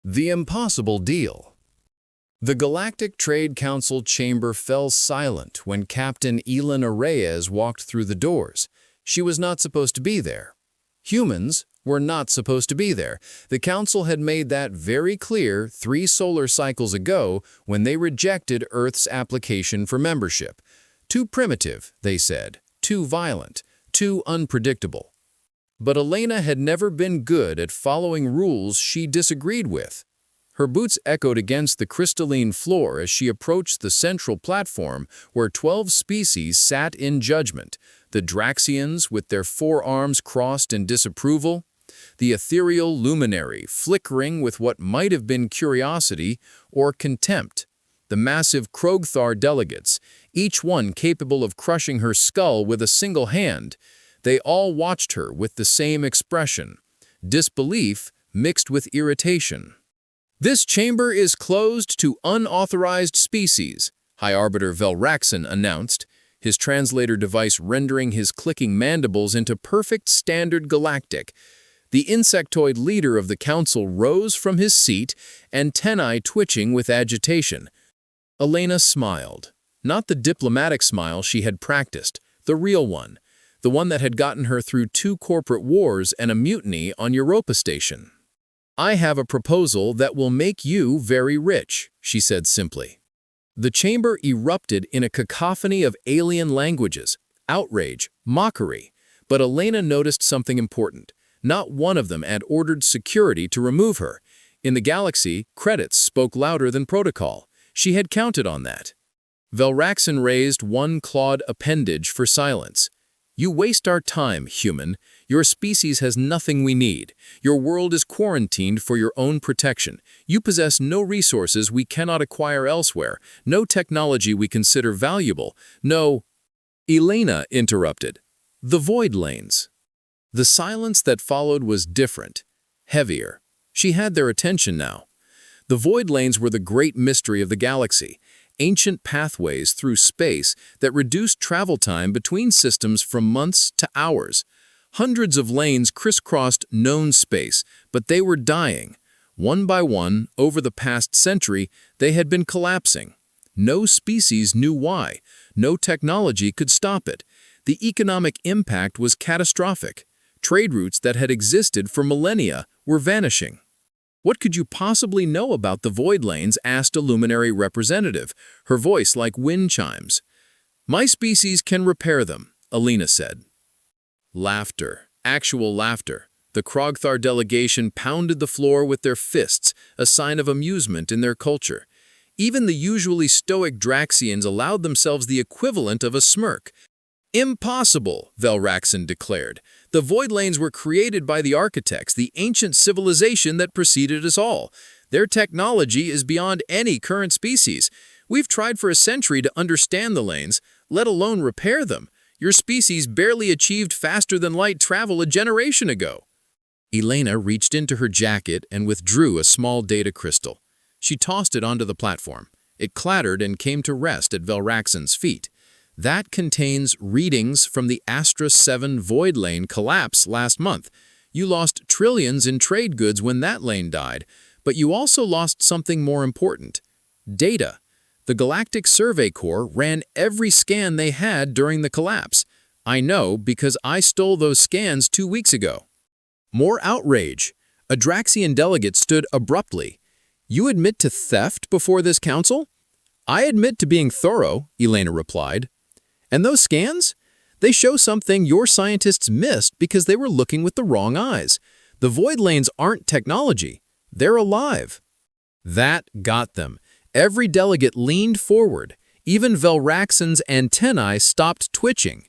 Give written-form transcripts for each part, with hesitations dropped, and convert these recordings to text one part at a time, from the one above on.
The Impossible Deal. The Galactic Trade Council chamber fell silent when Captain Elena Reyes walked through the doors. She was not supposed to be there. Humans were not supposed to be there. The Council had made that very clear 3 solar cycles ago when they rejected Earth's application for membership. Too primitive, they said. Too violent. Too unpredictable. But Elena had never been good at following rules she disagreed with. Her boots echoed against the crystalline floor as she approached the central platform where 12 species sat in judgment. The Draxians with their forearms crossed in disapproval, the ethereal luminary flickering with what might have been curiosity or contempt, the massive Krogthar delegates, each one capable of crushing her skull with a single hand. They all watched her with the same expression, disbelief mixed with irritation. "This chamber is closed to unauthorized species," High Arbiter Velraxin announced, his translator device rendering his clicking mandibles into perfect standard galactic. The insectoid leader of the council rose from his seat, antennae twitching with agitation. Elena smiled, not the diplomatic smile she had practiced, the real one, the one that had gotten her through 2 corporate wars and a mutiny on Europa Station. "I have a proposal that will make you very rich," she said simply. The chamber erupted in a cacophony of alien languages, outrage, mockery. But Elena noticed something important. Not one of them had ordered security to remove her. In the galaxy, credits spoke louder than protocol. She had counted on that. Velraxin raised one clawed appendage for silence. "You waste our time, human. Your species has nothing we need. Your world is quarantined for your own protection. You possess no resources we cannot acquire elsewhere, no technology we consider valuable, no—" Elena interrupted. "The void lanes." The silence that followed was different, heavier. She had their attention now. The void lanes were the great mystery of the galaxy. Ancient pathways through space that reduced travel time between systems from months to hours. Hundreds of lanes crisscrossed known space, but they were dying. One by one, over the past century, they had been collapsing. No species knew why. No technology could stop it. The economic impact was catastrophic. Trade routes that had existed for millennia were vanishing. "What could you possibly know about the void lanes?" asked a luminary representative, her voice like wind chimes. "My species can repair them," Elena said. Laughter, actual laughter. The Krogthar delegation pounded the floor with their fists, a sign of amusement in their culture. Even the usually stoic Draxians allowed themselves the equivalent of a smirk. "Impossible," Velraxin declared. "The void lanes were created by the architects, the ancient civilization that preceded us all. Their technology is beyond any current species. We've tried for a century to understand the lanes, let alone repair them. Your species barely achieved faster-than-light travel a generation ago." Elena reached into her jacket and withdrew a small data crystal. She tossed it onto the platform. It clattered and came to rest at Velraxin's feet. "That contains readings from the Astra 7 void lane collapse last month. You lost trillions in trade goods when that lane died, but you also lost something more important. Data. The Galactic Survey Corps ran every scan they had during the collapse. I know because I stole those scans 2 weeks ago." More outrage. A Draxian delegate stood abruptly. "You admit to theft before this council?" "I admit to being thorough," Elena replied. "And those scans? They show something your scientists missed because they were looking with the wrong eyes. The void lanes aren't technology. They're alive." That got them. Every delegate leaned forward. Even Velraxin's antennae stopped twitching.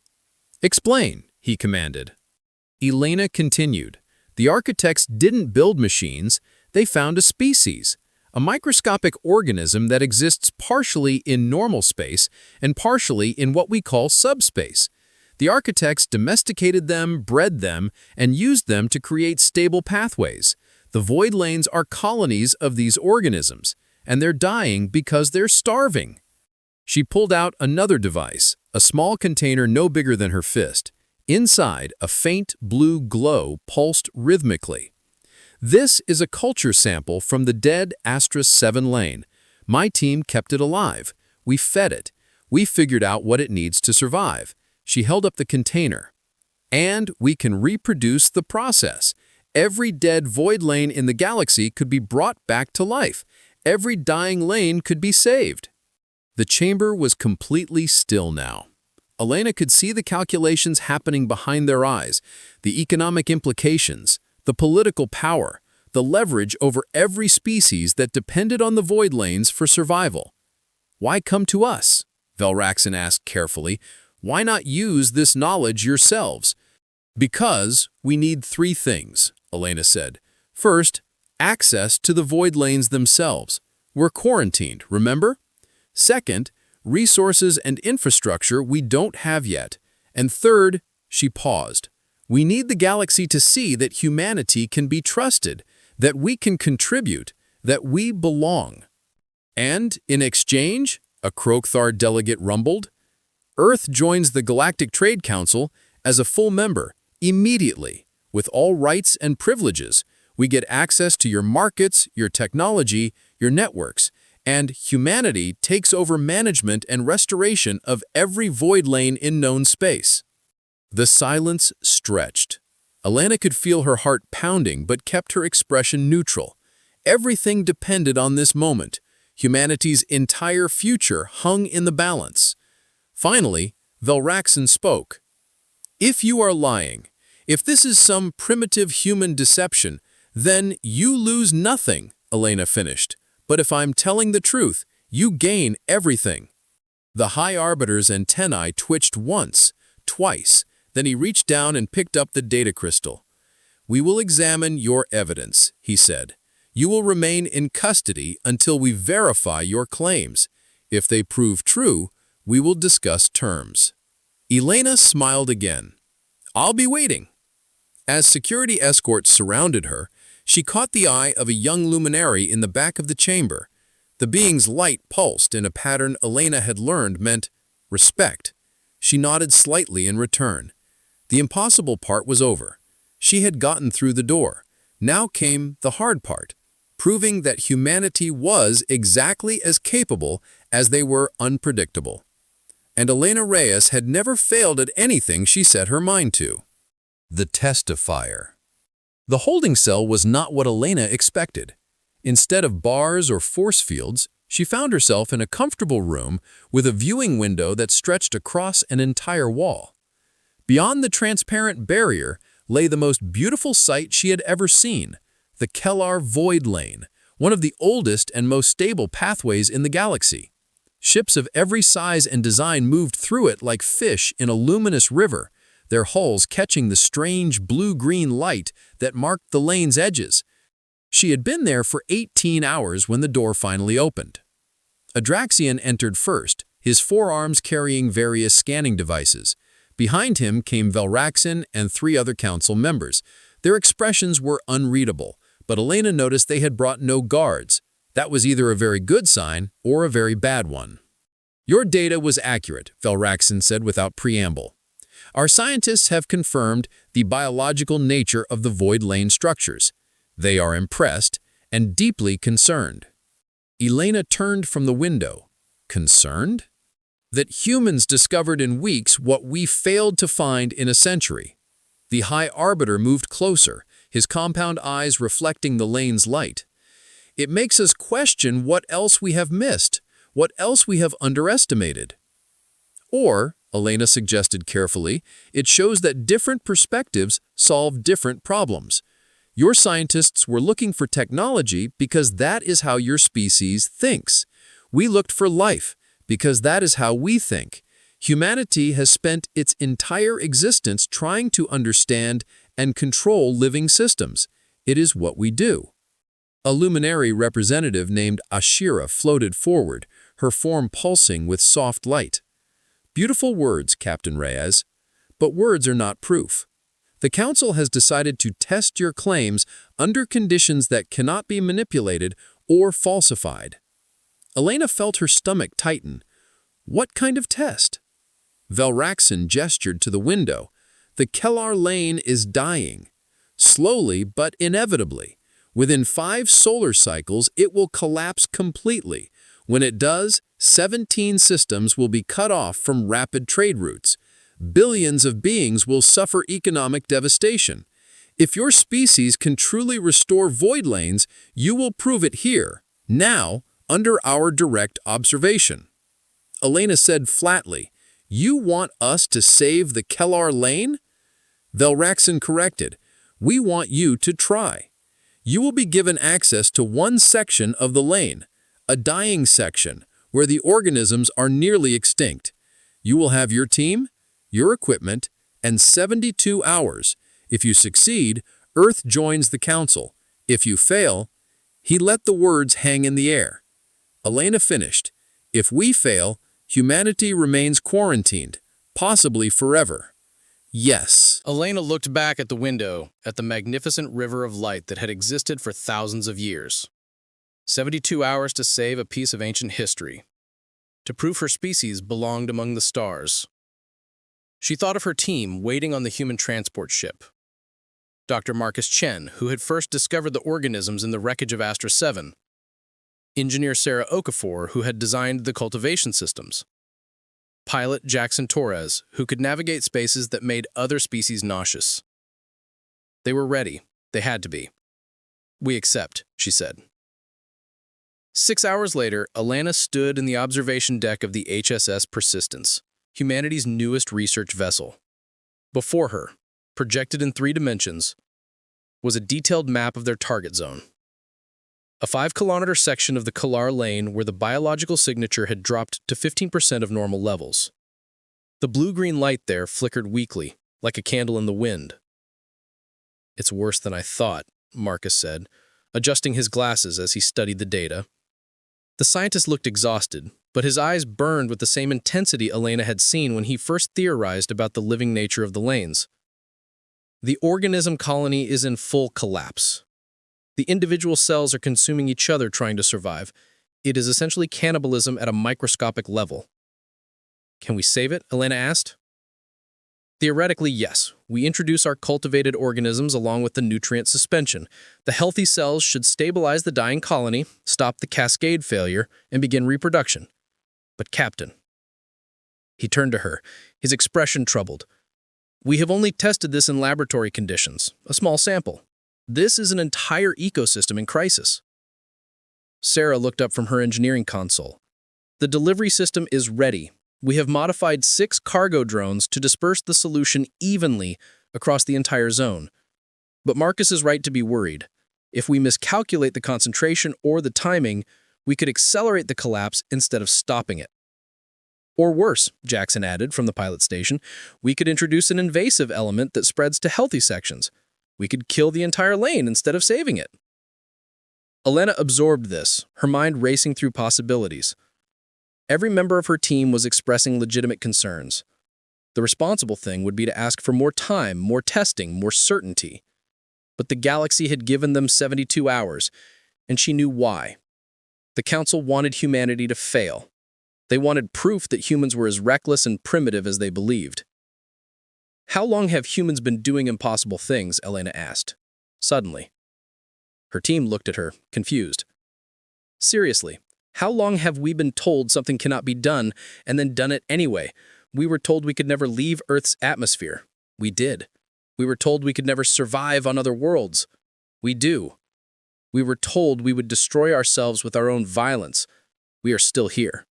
"Explain," he commanded. Elena continued. "The architects didn't build machines. They found a species. A microscopic organism that exists partially in normal space and partially in what we call subspace. The architects domesticated them, bred them, and used them to create stable pathways. The void lanes are colonies of these organisms, and they're dying because they're starving." She pulled out another device, a small container no bigger than her fist. Inside, a faint blue glow pulsed rhythmically. This is a culture sample from the dead Astra 7 lane. My team kept it alive. We fed it. We figured out what it needs to survive. She held up the container. And we can reproduce the process. Every dead void lane in the galaxy could be brought back to life. Every dying lane could be saved. The chamber was completely still now. Elena could see the calculations happening behind their eyes, the economic implications, the political power, the leverage over every species that depended on the void lanes for survival. "Why come to us?" Velraxin asked carefully. "Why not use this knowledge yourselves?" "Because we need 3 things," Elena said. "First, access to the void lanes themselves. We're quarantined, remember? Second, resources and infrastructure we don't have yet. And third," she paused, "we need the galaxy to see that humanity can be trusted, that we can contribute, that we belong." "And in exchange," a Krokthar delegate rumbled, "Earth joins the Galactic Trade Council as a full member, immediately, with all rights and privileges. We get access to your markets, your technology, your networks, and humanity takes over management and restoration of every void lane in known space." The silence stretched. Elena could feel her heart pounding but kept her expression neutral. Everything depended on this moment. Humanity's entire future hung in the balance. Finally, Velraxin spoke. "If you are lying, if this is some primitive human deception, then you lose nothing," Elena finished. "But if I'm telling the truth, you gain everything." The High Arbiter's antennae twitched once, twice, then he reached down and picked up the data crystal. "We will examine your evidence," he said. "You will remain in custody until we verify your claims. If they prove true, we will discuss terms." Elena smiled again. "I'll be waiting." As security escorts surrounded her, she caught the eye of a young luminary in the back of the chamber. The being's light pulsed in a pattern Elena had learned meant respect. She nodded slightly in return. The impossible part was over. She had gotten through the door. Now came the hard part, proving that humanity was exactly as capable as they were unpredictable. And Elena Reyes had never failed at anything she set her mind to. The test of fire. The holding cell was not what Elena expected. Instead of bars or force fields, she found herself in a comfortable room with a viewing window that stretched across an entire wall. Beyond the transparent barrier lay the most beautiful sight she had ever seen, the Kellar Void Lane, one of the oldest and most stable pathways in the galaxy. Ships of every size and design moved through it like fish in a luminous river, their hulls catching the strange blue-green light that marked the lane's edges. She had been there for 18 hours when the door finally opened. Adraxian entered first, his forearms carrying various scanning devices. Behind him came Velraxin and 3 other council members. Their expressions were unreadable, but Elena noticed they had brought no guards. That was either a very good sign or a very bad one. "Your data was accurate," Velraxin said without preamble. "Our scientists have confirmed the biological nature of the void lane structures. They are impressed and deeply concerned." Elena turned from the window. Concerned? That humans discovered in weeks what we failed to find in a century. The High Arbiter moved closer, his compound eyes reflecting the lane's light. "It makes us question what else we have missed, what else we have underestimated." Or, Elena suggested carefully, it shows that different perspectives solve different problems. Your scientists were looking for technology because that is how your species thinks. We looked for life because that is how we think. Humanity has spent its entire existence trying to understand and control living systems. It is what we do. A luminary representative named Ashira floated forward, her form pulsing with soft light. "Beautiful words, Captain Reyes, but words are not proof. The Council has decided to test your claims under conditions that cannot be manipulated or falsified." Elena felt her stomach tighten. What kind of test? Velraxin gestured to the window. "The Kellar lane is dying. Slowly but inevitably. Within 5 solar cycles, it will collapse completely. When it does, 17 systems will be cut off from rapid trade routes. Billions of beings will suffer economic devastation. If your species can truly restore void lanes, you will prove it here, now, under our direct observation. Elena said flatly, "You want us to save the Kellar lane?" Velraxin corrected, "We want you to try. You will be given access to one section of the lane, a dying section, where the organisms are nearly extinct. You will have your team, your equipment, and 72 hours. If you succeed, Earth joins the Council. If you fail—" He let the words hang in the air. Elena finished, "If we fail, humanity remains quarantined, possibly forever." Yes. Elena looked back at the window, at the magnificent river of light that had existed for thousands of years. 72 hours to save a piece of ancient history, to prove her species belonged among the stars. She thought of her team waiting on the human transport ship. Dr. Marcus Chen, who had first discovered the organisms in the wreckage of Astra 7. Engineer Sarah Okafor, who had designed the cultivation systems. Pilot Jackson Torres, who could navigate spaces that made other species nauseous. They were ready. They had to be. "We accept," she said. 6 hours later, Elena stood in the observation deck of the HSS Persistence, humanity's newest research vessel. Before her, projected in 3 dimensions, was a detailed map of their target zone. A 5-kilometer section of the Kellar lane where the biological signature had dropped to 15% of normal levels. The blue-green light there flickered weakly, like a candle in the wind. "It's worse than I thought," Marcus said, adjusting his glasses as he studied the data. The scientist looked exhausted, but his eyes burned with the same intensity Elena had seen when he first theorized about the living nature of the lanes. "The organism colony is in full collapse. The individual cells are consuming each other trying to survive. It is essentially cannibalism at a microscopic level." "Can we save it?" Elena asked. "Theoretically, yes. We introduce our cultivated organisms along with the nutrient suspension. The healthy cells should stabilize the dying colony, stop the cascade failure, and begin reproduction. But Captain—" He turned to her, his expression troubled. "We have only tested this in laboratory conditions, a small sample. This is an entire ecosystem in crisis." Sarah looked up from her engineering console. "The delivery system is ready. We have modified 6 cargo drones to disperse the solution evenly across the entire zone. But Marcus is right to be worried. If we miscalculate the concentration or the timing, we could accelerate the collapse instead of stopping it. Or worse," Jackson added from the pilot station, "we could introduce an invasive element that spreads to healthy sections. We could kill the entire lane instead of saving it." Elena absorbed this, her mind racing through possibilities. Every member of her team was expressing legitimate concerns. The responsible thing would be to ask for more time, more testing, more certainty. But the galaxy had given them 72 hours, and she knew why. The Council wanted humanity to fail. They wanted proof that humans were as reckless and primitive as they believed. "How long have humans been doing impossible things?" Elena asked, suddenly. Her team looked at her, confused. "Seriously, how long have we been told something cannot be done and then done it anyway? We were told we could never leave Earth's atmosphere. We did. We were told we could never survive on other worlds. We do. We were told we would destroy ourselves with our own violence. We are still here."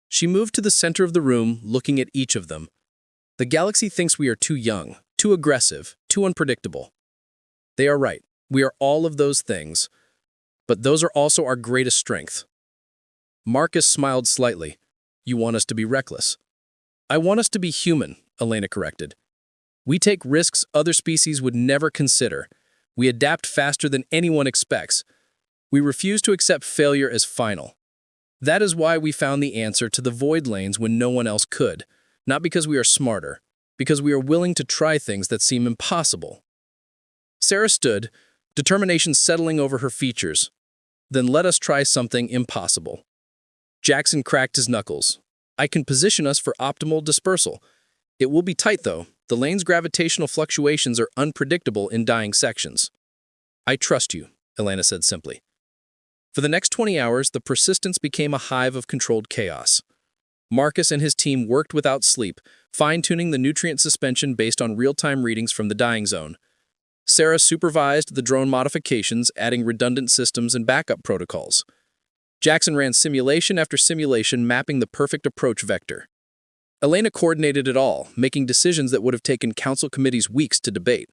She moved to the center of the room, looking at each of them. "The galaxy thinks we are too young, too aggressive, too unpredictable. They are right. We are all of those things. But those are also our greatest strength." Marcus smiled slightly. "You want us to be reckless." "I want us to be human," Elena corrected. "We take risks other species would never consider. We adapt faster than anyone expects. We refuse to accept failure as final. That is why we found the answer to the void lanes when no one else could. Not because we are smarter, because we are willing to try things that seem impossible." Sarah stood, determination settling over her features. "Then let us try something impossible." Jackson cracked his knuckles. "I can position us for optimal dispersal. It will be tight, though. The lane's gravitational fluctuations are unpredictable in dying sections." "I trust you," Elena said simply. For the next 20 hours, the Persistence became a hive of controlled chaos. Marcus and his team worked without sleep, fine-tuning the nutrient suspension based on real-time readings from the dying zone. Sarah supervised the drone modifications, adding redundant systems and backup protocols. Jackson ran simulation after simulation, mapping the perfect approach vector. Elena coordinated it all, making decisions that would have taken council committees weeks to debate.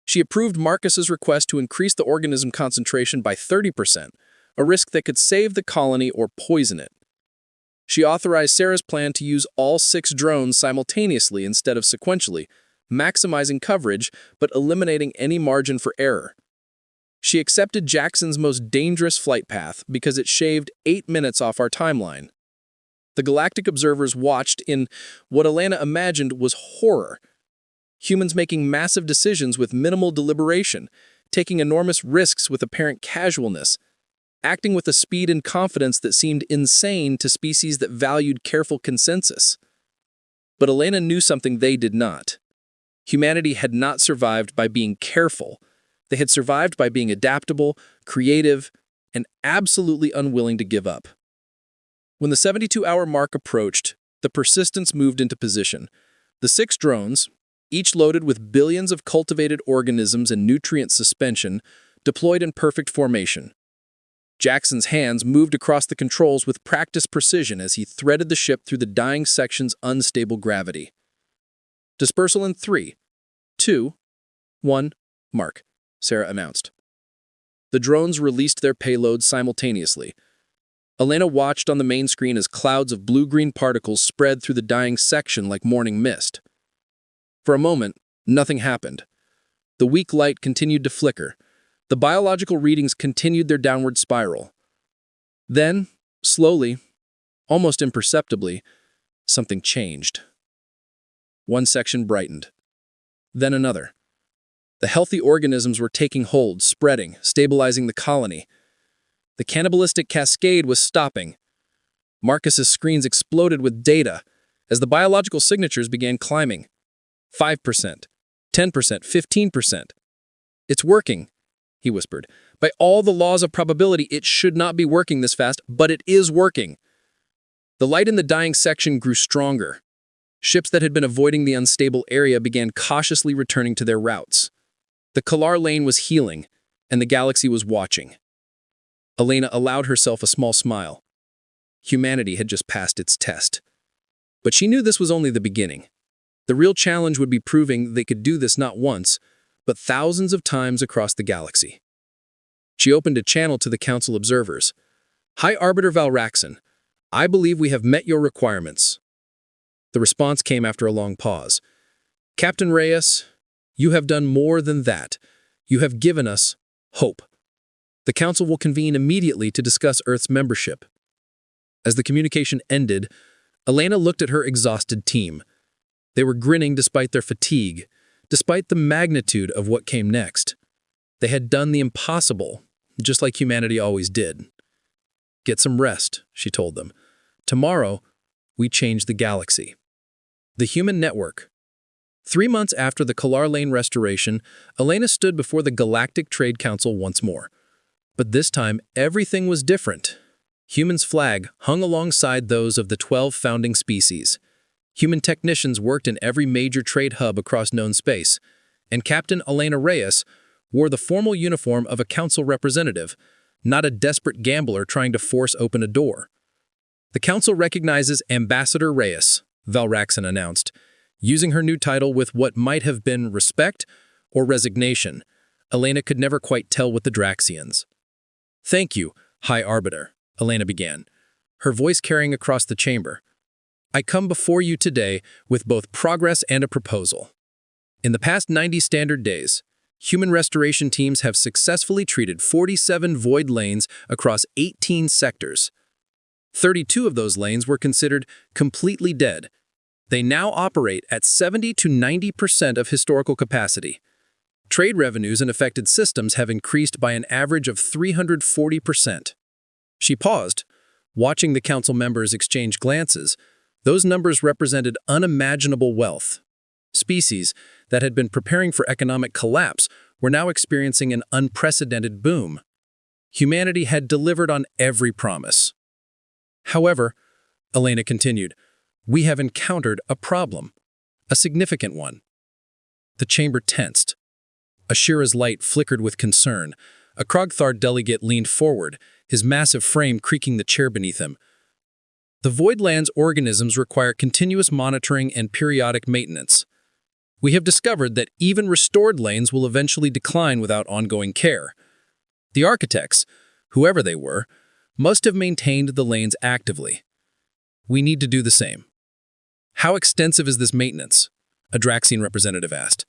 She approved Marcus's request to increase the organism concentration by 30%, a risk that could save the colony or poison it. She authorized Sarah's plan to use all 6 drones simultaneously instead of sequentially, maximizing coverage but eliminating any margin for error. She accepted Jackson's most dangerous flight path because it shaved 8 minutes off our timeline. The galactic observers watched in what Elena imagined was horror. Humans making massive decisions with minimal deliberation, taking enormous risks with apparent casualness, acting with a speed and confidence that seemed insane to species that valued careful consensus. But Elena knew something they did not. Humanity had not survived by being careful. They had survived by being adaptable, creative, and absolutely unwilling to give up. When the 72-hour mark approached, the Persistence moved into position. The 6 drones, each loaded with billions of cultivated organisms and nutrient suspension, deployed in perfect formation. Jackson's hands moved across the controls with practiced precision as he threaded the ship through the dying section's unstable gravity. Dispersal in 3, 2, 1, mark, Sarah announced. The drones released their payloads simultaneously. Elena watched on the main screen as clouds of blue-green particles spread through the dying section like morning mist. For a moment, nothing happened. The weak light continued to flicker. The biological readings continued their downward spiral. Then, slowly, almost imperceptibly, something changed. One section brightened. Then another. The healthy organisms were taking hold, spreading, stabilizing the colony. The cannibalistic cascade was stopping. Marcus's screens exploded with data as the biological signatures began climbing. 5%, 10%, 15%. "It's working," he whispered. "By all the laws of probability, it should not be working this fast, but it is working." The light in the dying section grew stronger. Ships that had been avoiding the unstable area began cautiously returning to their routes. The Kalar lane was healing, and the galaxy was watching. Elena allowed herself a small smile. Humanity had just passed its test. But she knew this was only the beginning. The real challenge would be proving they could do this not once, but thousands of times across the galaxy. She opened a channel to the Council observers. "High Arbiter Valraxon, I believe we have met your requirements." The response came after a long pause. "Captain Reyes, you have done more than that. You have given us hope. The Council will convene immediately to discuss Earth's membership." As the communication ended, Elena looked at her exhausted team. They were grinning despite their fatigue, despite the magnitude of what came next. They had done the impossible, just like humanity always did. "Get some rest," she told them. "Tomorrow, we change the galaxy." The Human Network. 3 months after the Kalar Lane restoration, Elena stood before the Galactic Trade Council once more. But this time, everything was different. Humans' flag hung alongside those of the 12 founding species. Human technicians worked in every major trade hub across known space, and Captain Elena Reyes wore the formal uniform of a council representative, not a desperate gambler trying to force open a door. "The council recognizes Ambassador Reyes," Valraxon announced, using her new title with what might have been respect or resignation. Elena could never quite tell with the Draxians. "Thank you, High Arbiter," Elena began, her voice carrying across the chamber. "I come before you today with both progress and a proposal. In the past 90 standard days, human restoration teams have successfully treated 47 void lanes across 18 sectors. 32 of those lanes were considered completely dead. They now operate at 70 to 90% of historical capacity. Trade revenues in affected systems have increased by an average of 340%. She paused, watching the council members exchange glances. Those numbers represented unimaginable wealth. Species that had been preparing for economic collapse were now experiencing an unprecedented boom. Humanity had delivered on every promise. However, Elena continued, we have encountered a problem, a significant one. The chamber tensed. Ashira's light flickered with concern. A Krogthar delegate leaned forward, his massive frame creaking the chair beneath him. The Voidland's organisms require continuous monitoring and periodic maintenance. We have discovered that even restored lanes will eventually decline without ongoing care. The architects, whoever they were, must have maintained the lanes actively. We need to do the same. How extensive is this maintenance? A Draxian representative asked.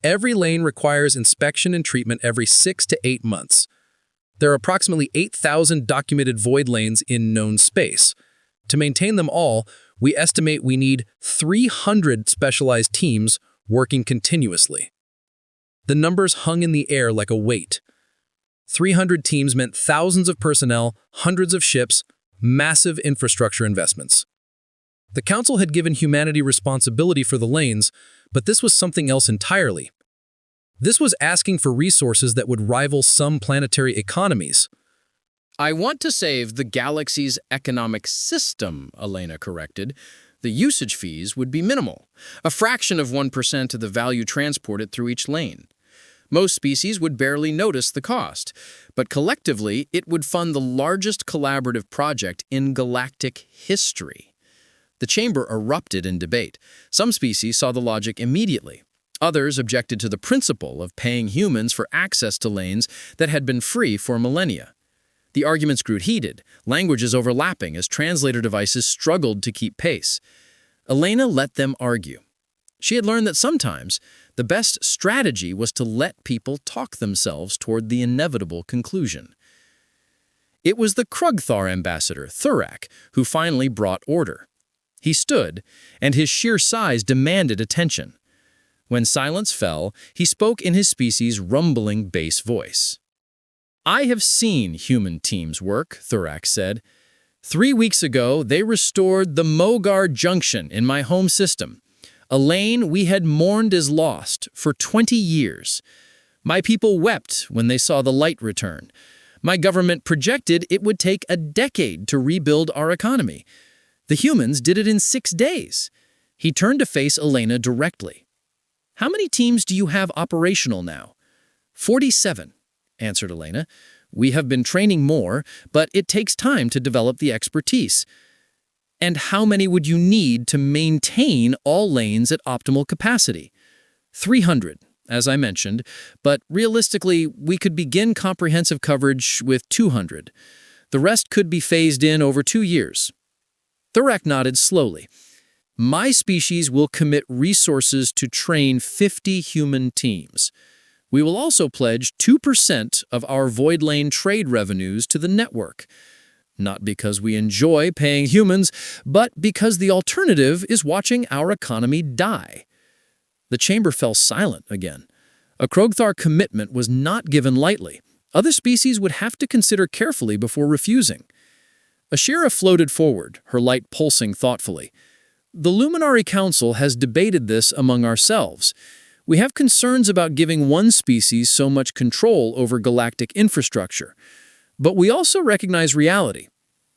Every lane requires inspection and treatment every 6 to 8 months. There are approximately 8,000 documented void lanes in known space. To maintain them all, we estimate we need 300 specialized teams working continuously. The numbers hung in the air like a weight. 300 teams meant thousands of personnel, hundreds of ships, massive infrastructure investments. The Council had given humanity responsibility for the lanes, but this was something else entirely. This was asking for resources that would rival some planetary economies. I want to save the galaxy's economic system, Elena corrected. The usage fees would be minimal, a fraction of 1% of the value transported through each lane. Most species would barely notice the cost, but collectively it would fund the largest collaborative project in galactic history. The chamber erupted in debate. Some species saw the logic immediately. Others objected to the principle of paying humans for access to lanes that had been free for millennia. The arguments grew heated, languages overlapping as translator devices struggled to keep pace. Elena let them argue. She had learned that sometimes the best strategy was to let people talk themselves toward the inevitable conclusion. It was the Krogthar ambassador, Thurak, who finally brought order. He stood, and his sheer size demanded attention. When silence fell, he spoke in his species' rumbling bass voice. I have seen human teams work, Thurak said. 3 weeks ago, they restored the Mogar Junction in my home system, a lane we had mourned as lost for 20 years. My people wept when they saw the light return. My government projected it would take a decade to rebuild our economy. The humans did it in 6 days. He turned to face Elena directly. How many teams do you have operational now? 47, answered Elena. We have been training more, but it takes time to develop the expertise. And how many would you need to maintain all lanes at optimal capacity? 300, as I mentioned, but realistically, we could begin comprehensive coverage with 200. The rest could be phased in over 2 years. Thurak nodded slowly. My species will commit resources to train 50 human teams. We will also pledge 2% of our Void Lane trade revenues to the network. Not because we enjoy paying humans, but because the alternative is watching our economy die. The chamber fell silent again. A Krogthar commitment was not given lightly. Other species would have to consider carefully before refusing. Ashira floated forward, her light pulsing thoughtfully. The Luminary Council has debated this among ourselves. We have concerns about giving one species so much control over galactic infrastructure. But we also recognize reality.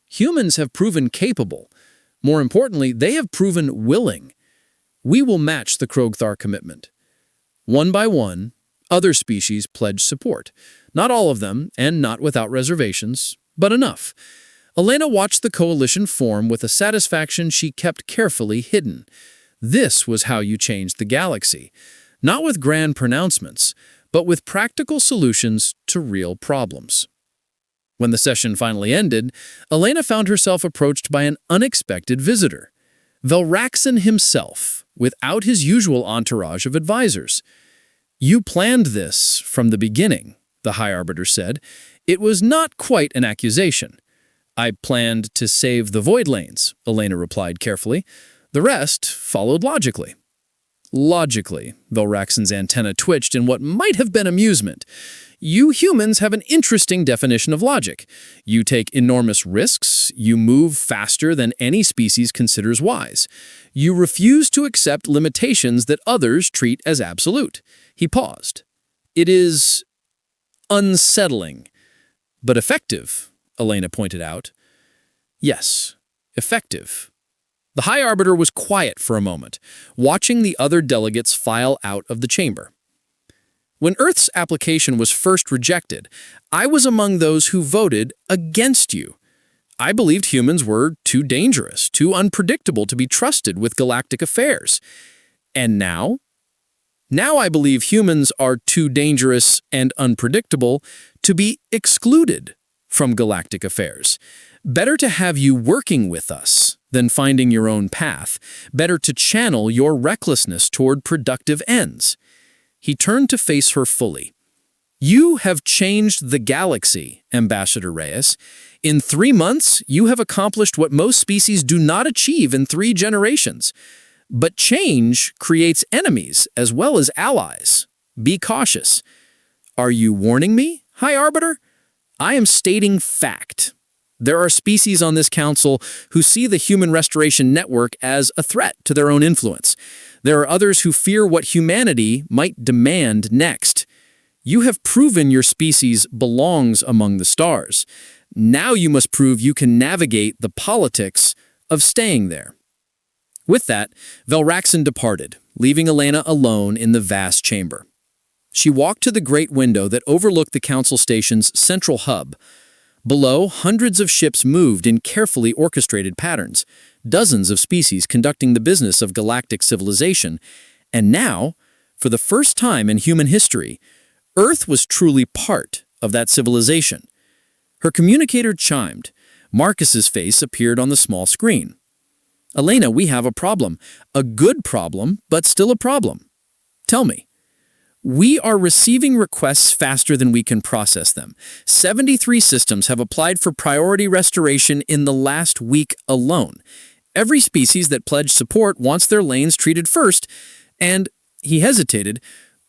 Humans have proven capable. More importantly, they have proven willing. We will match the Krogthar commitment. One by one, other species pledge support. Not all of them, and not without reservations, but enough. Elena watched the coalition form with a satisfaction she kept carefully hidden. This was how you changed the galaxy. Not with grand pronouncements, but with practical solutions to real problems. When the session finally ended, Elena found herself approached by an unexpected visitor. Velraxon himself, without his usual entourage of advisors. You planned this from the beginning, the High Arbiter said. It was not quite an accusation. I planned to save the Void Lanes, Elena replied carefully. The rest followed logically. Logically, Velraxon's antenna twitched in what might have been amusement. You humans have an interesting definition of logic. You take enormous risks, you move faster than any species considers wise. You refuse to accept limitations that others treat as absolute. He paused. It is unsettling, but effective, Elena pointed out. Yes, effective. The High Arbiter was quiet for a moment, watching the other delegates file out of the chamber. When Earth's application was first rejected, I was among those who voted against you. I believed humans were too dangerous, too unpredictable to be trusted with galactic affairs. And now? Now I believe humans are too dangerous and unpredictable to be excluded from galactic affairs. Better to have you working with us than finding your own path. Better to channel your recklessness toward productive ends. He turned to face her fully. You have changed the galaxy, Ambassador Reyes. In 3 months, you have accomplished what most species do not achieve in 3 generations. But change creates enemies as well as allies. Be cautious. Are you warning me, High Arbiter? I am stating fact. There are species on this council who see the Human Restoration Network as a threat to their own influence. There are others who fear what humanity might demand next. You have proven your species belongs among the stars. Now you must prove you can navigate the politics of staying there. With that, Velraxon departed, leaving Elena alone in the vast chamber. She walked to the great window that overlooked the council station's central hub. Below, hundreds of ships moved in carefully orchestrated patterns, dozens of species conducting the business of galactic civilization. And now, for the first time in human history, Earth was truly part of that civilization. Her communicator chimed. Marcus's face appeared on the small screen. Elena, we have a problem. A good problem, but still a problem. Tell me. We are receiving requests faster than we can process them. 73 systems have applied for priority restoration in the last week alone. Every species that pledged support wants their lanes treated first, and, he hesitated,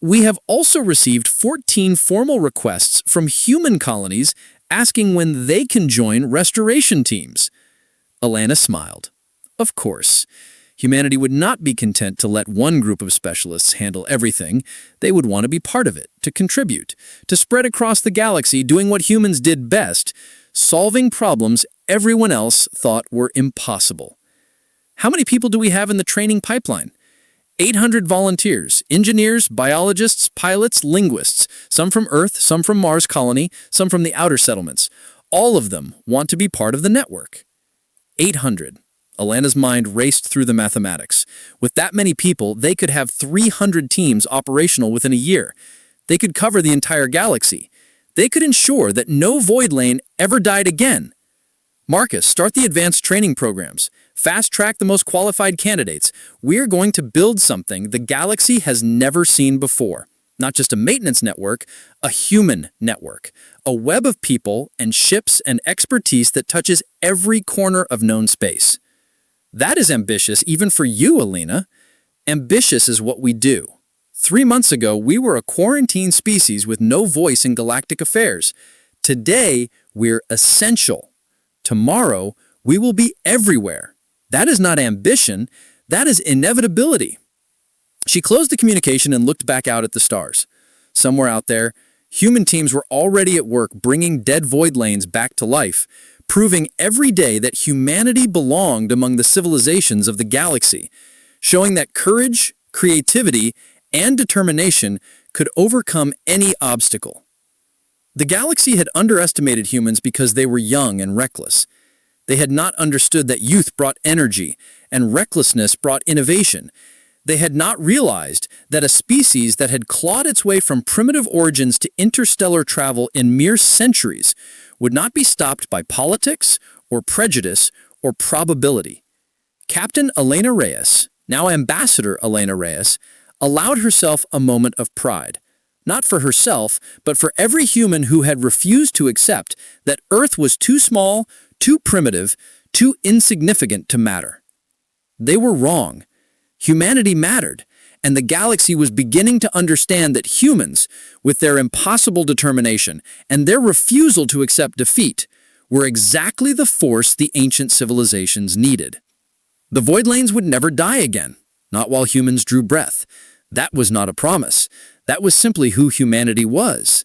we have also received 14 formal requests from human colonies asking when they can join restoration teams. Alana smiled. Of course. Humanity would not be content to let one group of specialists handle everything. They would want to be part of it, to contribute, to spread across the galaxy doing what humans did best, solving problems everyone else thought were impossible. How many people do we have in the training pipeline? 800 volunteers, engineers, biologists, pilots, linguists, some from Earth, some from Mars colony, some from the outer settlements. All of them want to be part of the network. 800. Alana's mind raced through the mathematics. With that many people, they could have 300 teams operational within a year. They could cover the entire galaxy. They could ensure that no void lane ever died again. Marcus, start the advanced training programs. Fast-track the most qualified candidates. We're going to build something the galaxy has never seen before. Not just a maintenance network, a human network. A web of people and ships and expertise that touches every corner of known space. That is ambitious even for you, Alina. Ambitious is what we do. 3 months ago, we were a quarantined species with no voice in galactic affairs. Today, we're essential. Tomorrow, we will be everywhere. That is not ambition, that is inevitability. She closed the communication and looked back out at the stars. Somewhere out there, human teams were already at work bringing dead void lanes back to life, proving every day that humanity belonged among the civilizations of the galaxy, showing that courage, creativity, and determination could overcome any obstacle. The galaxy had underestimated humans because they were young and reckless. They had not understood that youth brought energy and recklessness brought innovation. They had not realized that a species that had clawed its way from primitive origins to interstellar travel in mere centuries would not be stopped by politics or prejudice or probability. Captain Elena Reyes, now Ambassador Elena Reyes, allowed herself a moment of pride, not for herself, but for every human who had refused to accept that Earth was too small, too primitive, too insignificant to matter. They were wrong. Humanity mattered, and the galaxy was beginning to understand that humans, with their impossible determination and their refusal to accept defeat, were exactly the force the ancient civilizations needed. The void lanes would never die again, not while humans drew breath. That was not a promise. That was simply who humanity was.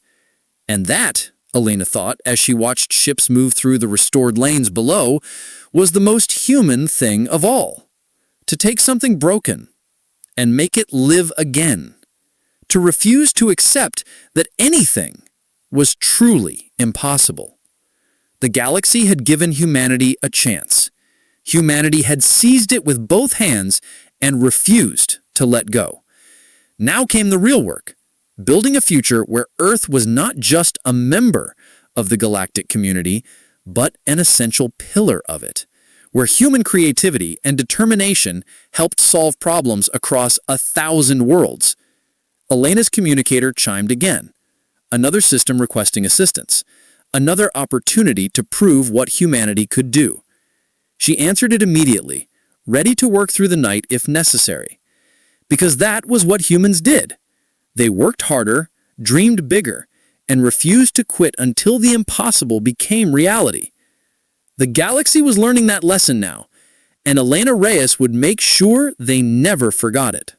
And that, Elena thought, as she watched ships move through the restored lanes below, was the most human thing of all. To take something broken and make it live again. To refuse to accept that anything was truly impossible. The galaxy had given humanity a chance. Humanity had seized it with both hands and refused to let go. Now came the real work, building a future where Earth was not just a member of the galactic community, but an essential pillar of it, where human creativity and determination helped solve problems across 1,000 worlds. Elena's communicator chimed again, another system requesting assistance, another opportunity to prove what humanity could do. She answered it immediately, ready to work through the night if necessary. Because that was what humans did. They worked harder, dreamed bigger, and refused to quit until the impossible became reality. The galaxy was learning that lesson now, and Elena Reyes would make sure they never forgot it.